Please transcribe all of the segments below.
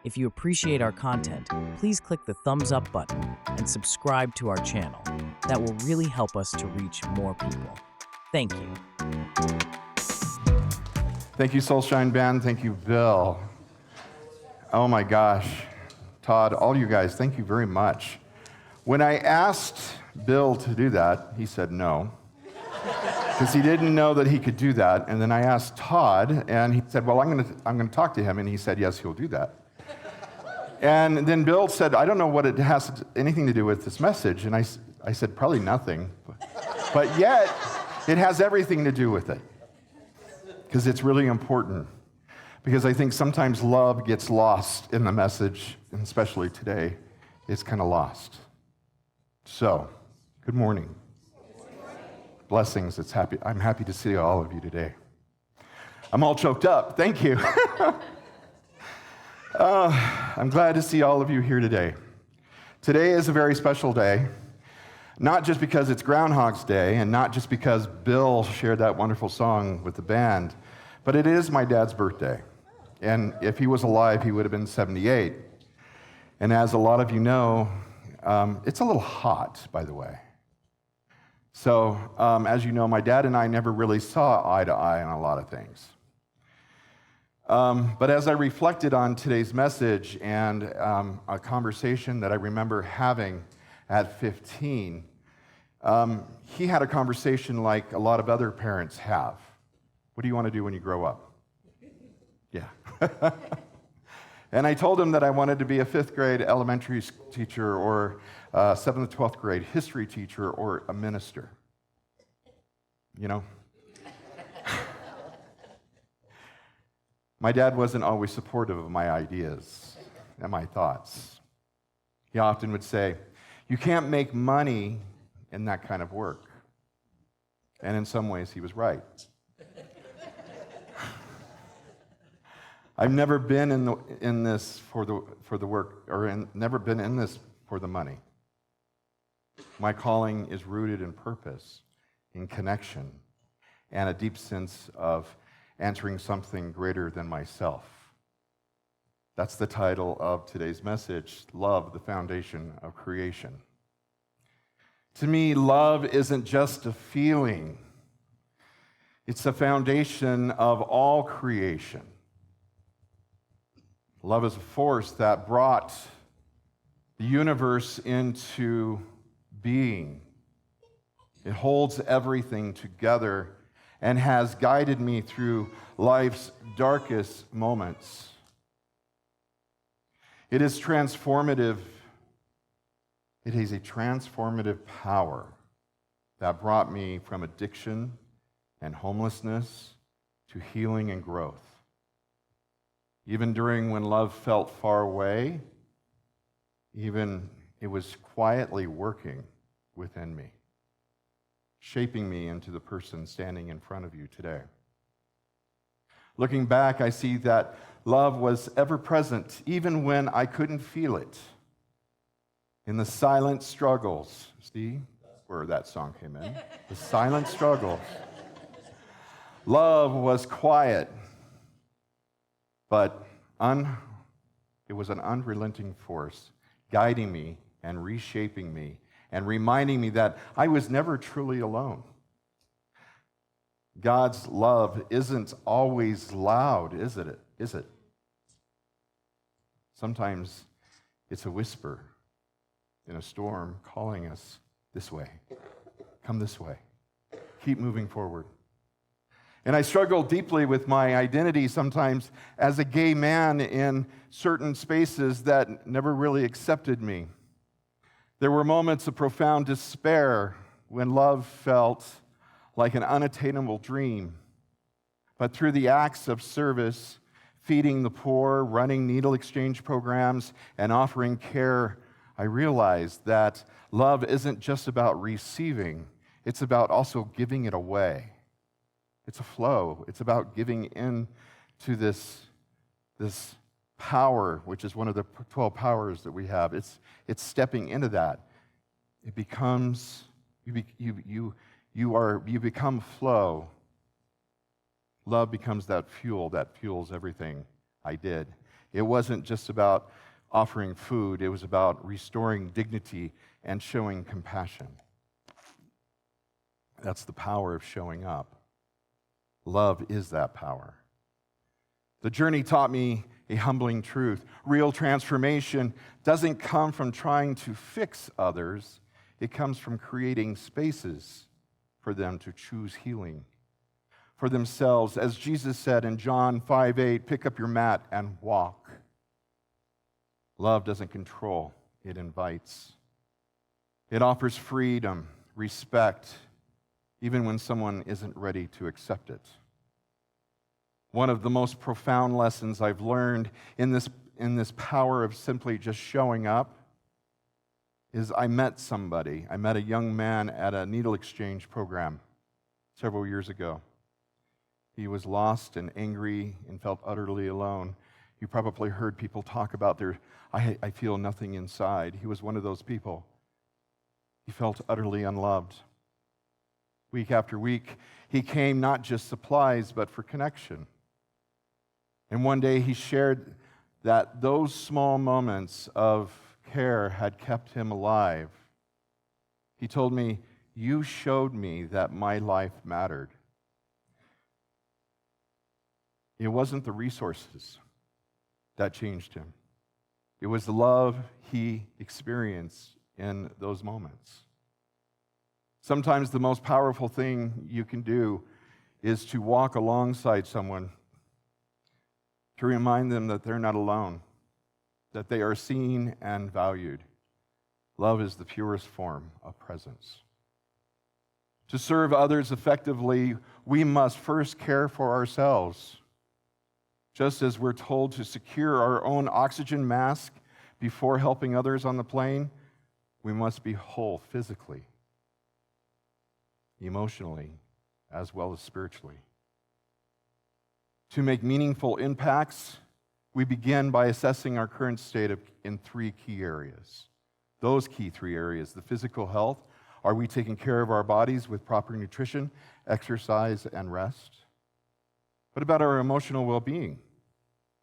If you appreciate our content, please click the thumbs up button and subscribe to our channel. That will really help us to reach more people. Thank you. Thank you, Soulshine Band. Thank you, Bill. Oh my gosh. Todd, all you guys, thank you very much. When I asked Bill to do that, he said no, because he didn't know that he could do that. And then I asked Todd, and he said, well, I'm going to talk to him. And he said, yes, he'll do that. And then Bill said, I don't know what it has anything to do with this message. And I said, probably nothing. But yet, it has everything to do with it, because it's really important. Because I think sometimes love gets lost in the message, and especially today, it's kind of lost. So, good morning. Blessings. I'm happy to see all of you today. I'm all choked up. Thank you. I'm glad to see all of you here today. Today is a very special day, not just because it's Groundhog's Day and not just because Bill shared that wonderful song with the band, but it is my dad's birthday. And if he was alive, he would have been 78. And as a lot of you know, it's a little hot, by the way. So, as you know, my dad and I never really saw eye to eye on a lot of things. But as I reflected on today's message and a conversation that I remember having at 15, he had a conversation like a lot of other parents have. What do you want to do when you grow up? Yeah. And I told him that I wanted to be a 5th grade elementary teacher or a 7th, 12th grade history teacher or a minister. You know? My dad wasn't always supportive of my ideas and my thoughts. He often would say, you can't make money in that kind of work. And in some ways, he was right. I've never been in this for the work, or never been in this for the money. My calling is rooted in purpose, in connection, and a deep sense of answering something greater than myself. That's the title of today's message, Love, the Foundation of Creation. To me, love isn't just a feeling. It's the foundation of all creation. Love is a force that brought the universe into being. It holds everything together and has guided me through life's darkest moments. It is transformative. It is a transformative power that brought me from addiction and homelessness to healing and growth. Even during when love felt far away, even it was quietly working within me, shaping me into the person standing in front of you today. Looking back, I see that love was ever present, even when I couldn't feel it. In the silent struggles, see where that song came in? The silent struggles. Love was quiet, but it was an unrelenting force, guiding me and reshaping me and reminding me that I was never truly alone. God's love isn't always loud, is it? Sometimes it's a whisper in a storm calling us this way. Come this way. Keep moving forward. And I struggle deeply with my identity sometimes as a gay man in certain spaces that never really accepted me. There were moments of profound despair when love felt like an unattainable dream. But through the acts of service, feeding the poor, running needle exchange programs, and offering care, I realized that love isn't just about receiving, it's about also giving it away. It's a flow. It's about giving in to this power, which is one of the 12 powers that we have. It's stepping into that. It becomes you become flow. Love becomes that fuel that fuels everything I did. It wasn't just about offering food, it was about restoring dignity and showing compassion. That's the power of showing up. Love is that power. The journey taught me a humbling truth. Real transformation doesn't come from trying to fix others. It comes from creating spaces for them to choose healing for themselves. As Jesus said in John 5:8, pick up your mat and walk. Love doesn't control, it invites. It offers freedom, respect, even when someone isn't ready to accept it. One of the most profound lessons I've learned in this power of simply just showing up is I met a young man at a needle exchange program several years ago. He was lost and angry and felt utterly alone. You probably heard people talk about I feel nothing inside. He was one of those people. He felt utterly unloved. Week after week, he came not just supplies, but for connection. And one day he shared that those small moments of care had kept him alive. He told me, "You showed me that my life mattered." It wasn't the resources that changed him. It was the love he experienced in those moments. Sometimes the most powerful thing you can do is to walk alongside someone, to remind them that they're not alone, that they are seen and valued. Love is the purest form of presence. To serve others effectively, we must first care for ourselves. Just as we're told to secure our own oxygen mask before helping others on the plane, we must be whole physically, emotionally, as well as spiritually. To make meaningful impacts, we begin by assessing our current state in three key areas. Those key three areas: the physical health. Are we taking care of our bodies with proper nutrition, exercise, and rest? What about our emotional well-being?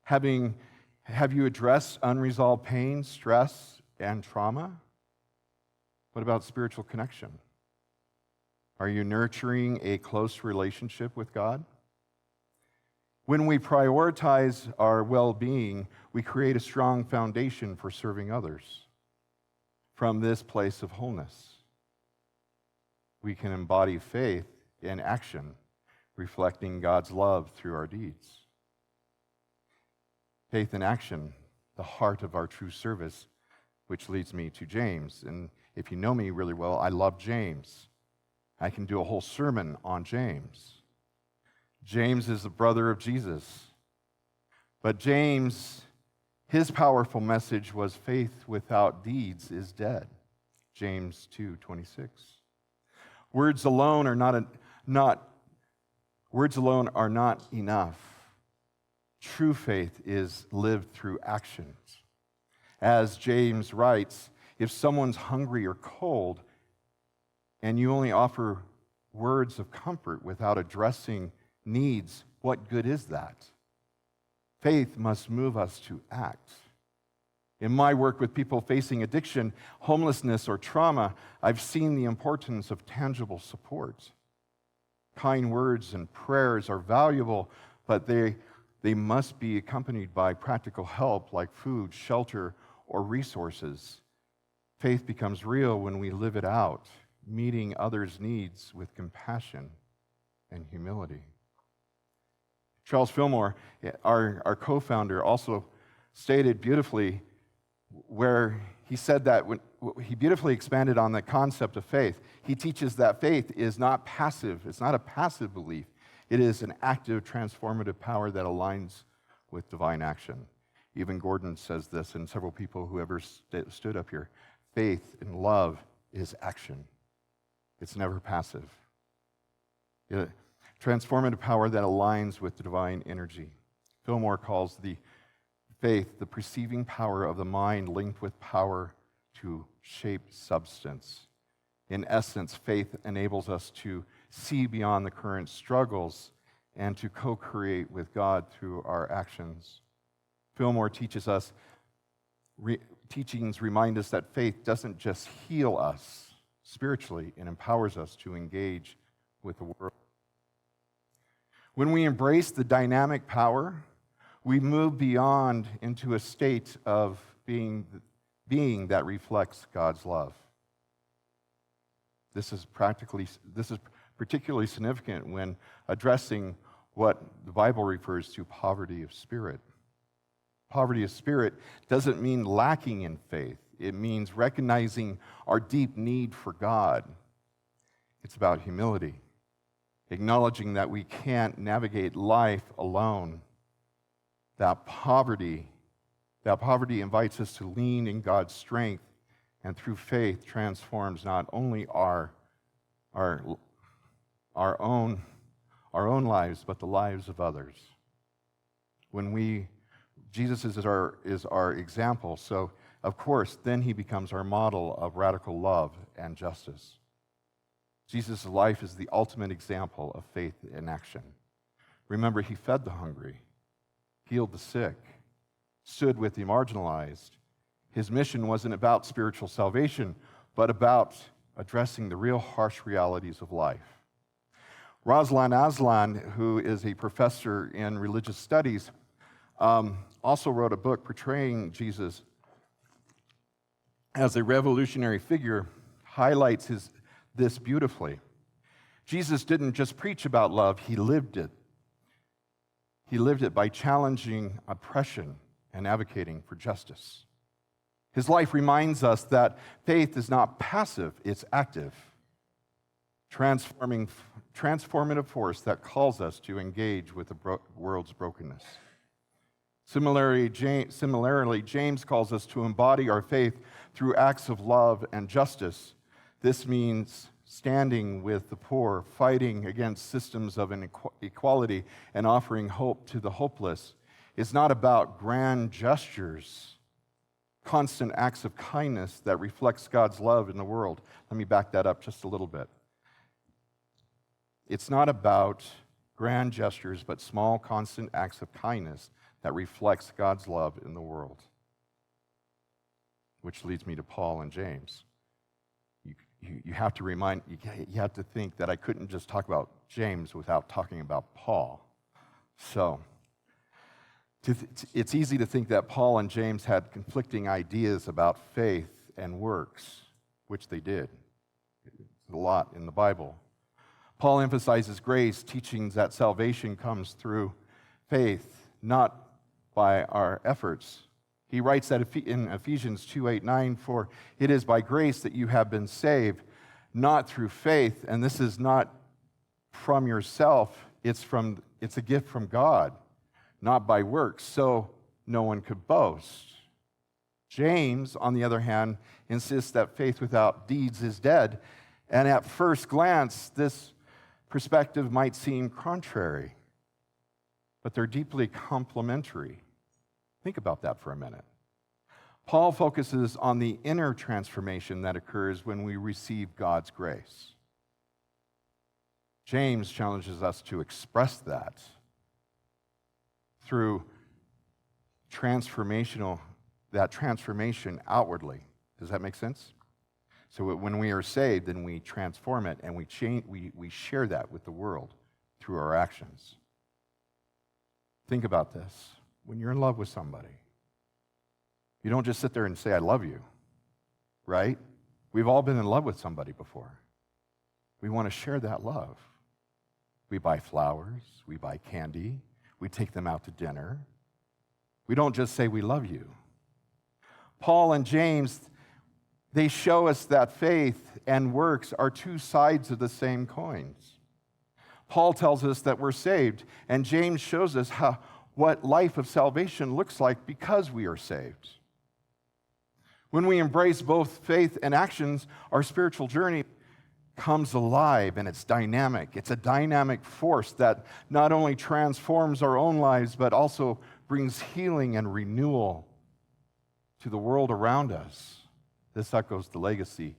Have you addressed unresolved pain, stress, and trauma? What about spiritual connection? Are you nurturing a close relationship with God? When we prioritize our well-being, we create a strong foundation for serving others. From this place of wholeness, we can embody faith in action, reflecting God's love through our deeds. Faith in action, the heart of our true service, which leads me to James. And if you know me really well, I love James. I can do a whole sermon on James. James is the brother of Jesus. But James, his powerful message was faith without deeds is dead. James 2:26. Words alone are not enough. True faith is lived through actions. As James writes, if someone's hungry or cold and you only offer words of comfort without addressing needs, what good is that? Faith must move us to act. In my work with people facing addiction, homelessness, or trauma, I've seen the importance of tangible support. Kind words and prayers are valuable, but they must be accompanied by practical help like food, shelter, or resources. Faith becomes real when we live it out, meeting others' needs with compassion and humility. Charles Fillmore, our co-founder, also stated beautifully where he said that when he beautifully expanded on the concept of faith. He teaches that faith is not passive. It's not a passive belief. It is an active, transformative power that aligns with divine action. Even Gordon says this, and several people who ever stood up here. Faith and love is action. It's never passive. Transformative power that aligns with the divine energy. Fillmore calls the faith the perceiving power of the mind linked with power to shape substance. In essence, faith enables us to see beyond the current struggles and to co-create with God through our actions. Fillmore teachings remind us that faith doesn't just heal us spiritually, it empowers us to engage with the world. When we embrace the dynamic power, we move beyond into a state of being that reflects God's love. This is particularly significant when addressing what the Bible refers to poverty of spirit. Poverty of spirit doesn't mean lacking in faith. It means recognizing our deep need for God. It's about humility, acknowledging that we can't navigate life alone. That poverty invites us to lean in God's strength, and through faith transforms not only our own lives, but the lives of others. Jesus is our example, so of course, then he becomes our model of radical love and justice. Jesus' life is the ultimate example of faith in action. Remember, he fed the hungry, healed the sick, stood with the marginalized. His mission wasn't about spiritual salvation, but about addressing the real harsh realities of life. Ruslan Aslan, who is a professor in religious studies, also wrote a book portraying Jesus as a revolutionary figure, highlights this beautifully. Jesus didn't just preach about love, he lived it. He lived it by challenging oppression and advocating for justice. His life reminds us that faith is not passive, it's active, transformative force that calls us to engage with the world's brokenness. Similarly, James calls us to embody our faith through acts of love and justice. This means standing with the poor, fighting against systems of inequality, and offering hope to the hopeless. It's not about grand gestures, constant acts of kindness that reflects God's love in the world. Let me back that up just a little bit. It's not about grand gestures, but small, constant acts of kindness that reflects God's love in the world. Which leads me to Paul and James. You have to think that I couldn't just talk about James without talking about Paul. So, it's easy to think that Paul and James had conflicting ideas about faith and works, which they did. It's a lot in the Bible. Paul emphasizes grace, teaching that salvation comes through faith, not by our efforts. He writes that in Ephesians 2:8-9, "For it is by grace that you have been saved, not through faith, and this is not from yourself, it's a gift from God, not by works, so no one could boast." James, on the other hand, insists that faith without deeds is dead, and at first glance, this perspective might seem contrary, but they're deeply complementary. Think about that for a minute. Paul focuses on the inner transformation that occurs when we receive God's grace. James challenges us to express that through transformation outwardly. Does that make sense? So when we are saved, then we transform it and we share that with the world through our actions. Think about this. When you're in love with somebody, you don't just sit there and say, "I love you," right? We've all been in love with somebody before. We want to share that love. We buy flowers, we buy candy, we take them out to dinner. We don't just say, "We love you." Paul and James, they show us that faith and works are two sides of the same coins. Paul tells us that we're saved, and James shows us what life of salvation looks like because we are saved. When we embrace both faith and actions, our spiritual journey comes alive and it's dynamic. It's a dynamic force that not only transforms our own lives, but also brings healing and renewal to the world around us. This echoes the legacy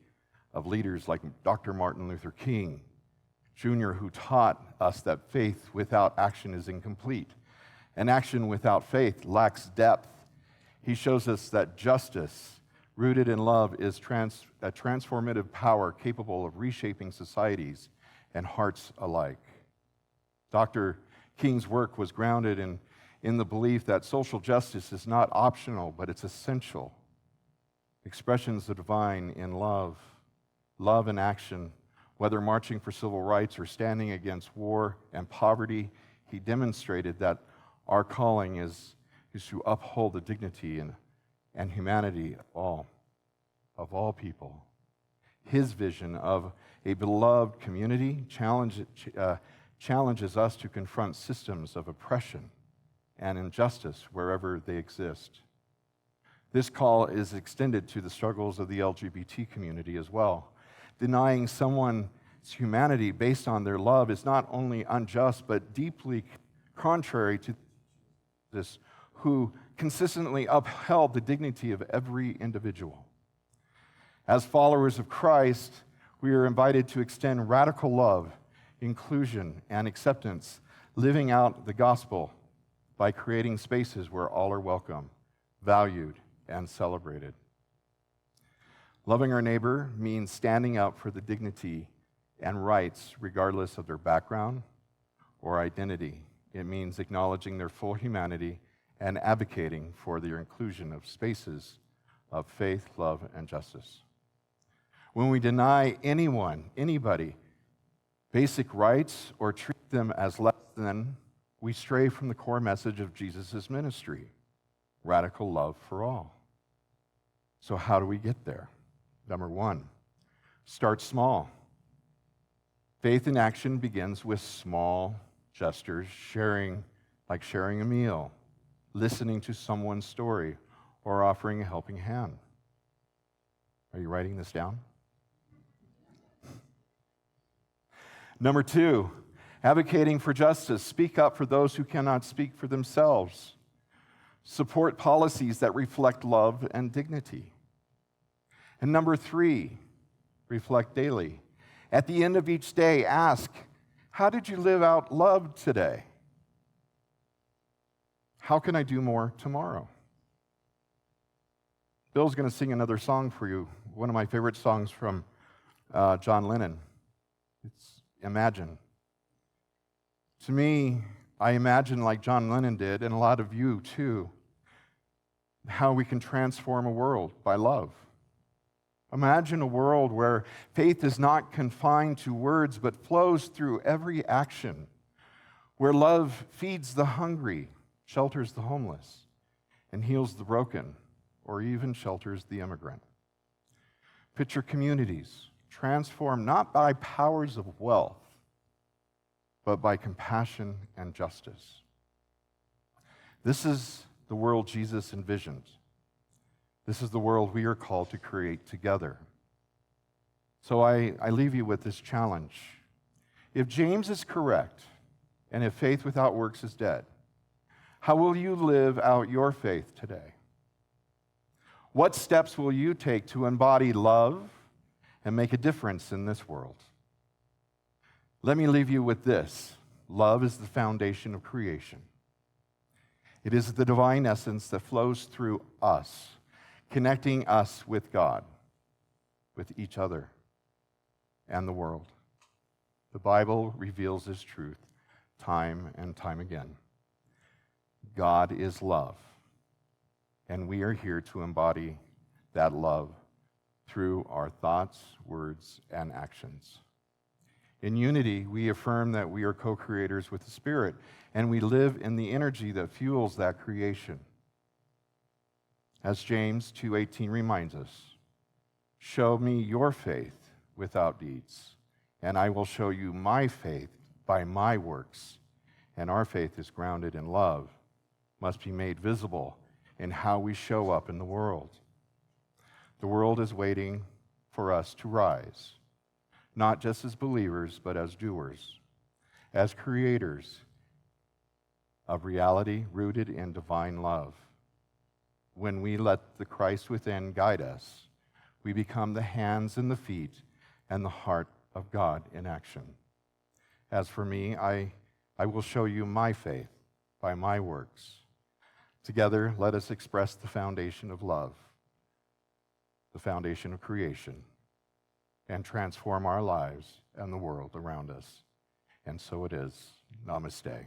of leaders like Dr. Martin Luther King Jr., who taught us that faith without action is incomplete. An action without faith lacks depth. He shows us that justice, rooted in love, is a transformative power capable of reshaping societies and hearts alike. Dr. King's work was grounded in the belief that social justice is not optional, but it's essential. Expressions of divine in love in action, whether marching for civil rights or standing against war and poverty, he demonstrated that our calling is to uphold the dignity and humanity of all people. His vision of a beloved community challenges us to confront systems of oppression and injustice wherever they exist. This call is extended to the struggles of the LGBT community as well. Denying someone's humanity based on their love is not only unjust, but deeply contrary to this, who consistently upheld the dignity of every individual. As followers of Christ, we are invited to extend radical love, inclusion, and acceptance, living out the gospel by creating spaces where all are welcome, valued, and celebrated. Loving our neighbor means standing up for the dignity and rights regardless of their background or identity. It means acknowledging their full humanity and advocating for their inclusion of spaces of faith, love, and justice. When we deny anybody, basic rights or treat them as less than, we stray from the core message of Jesus' ministry, radical love for all. So how do we get there? Number one, start small. Faith in action begins with small gestures, like sharing a meal, listening to someone's story, or offering a helping hand. Are you writing this down? Number two, advocating for justice. Speak up for those who cannot speak for themselves. Support policies that reflect love and dignity. And number three, reflect daily. At the end of each day, ask, how did you live out love today? How can I do more tomorrow? Bill's going to sing another song for you, one of my favorite songs from John Lennon. It's Imagine. To me, I imagine like John Lennon did, and a lot of you too, how we can transform a world by love. Imagine a world where faith is not confined to words but flows through every action, where love feeds the hungry, shelters the homeless, and heals the broken, or even shelters the immigrant. Picture communities transformed not by powers of wealth, but by compassion and justice. This is the world Jesus envisioned. This is the world we are called to create together. So I leave you with this challenge. If James is correct, and if faith without works is dead, how will you live out your faith today? What steps will you take to embody love and make a difference in this world? Let me leave you with this. Love is the foundation of creation. It is the divine essence that flows through us, connecting us with God, with each other, and the world. The Bible reveals this truth time and time again. God is love, and we are here to embody that love through our thoughts, words, and actions. In unity, we affirm that we are co-creators with the Spirit, and we live in the energy that fuels that creation. As James 2:18 reminds us, show me your faith without deeds, and I will show you my faith by my works. And our faith is grounded in love, must be made visible in how we show up in the world. The world is waiting for us to rise, not just as believers, but as doers, as creators of reality rooted in divine love. When we let the Christ within guide us, we become the hands and the feet and the heart of God in action. As for me, I will show you my faith by my works. Together, let us express the foundation of love, the foundation of creation, and transform our lives and the world around us. And so it is. Namaste.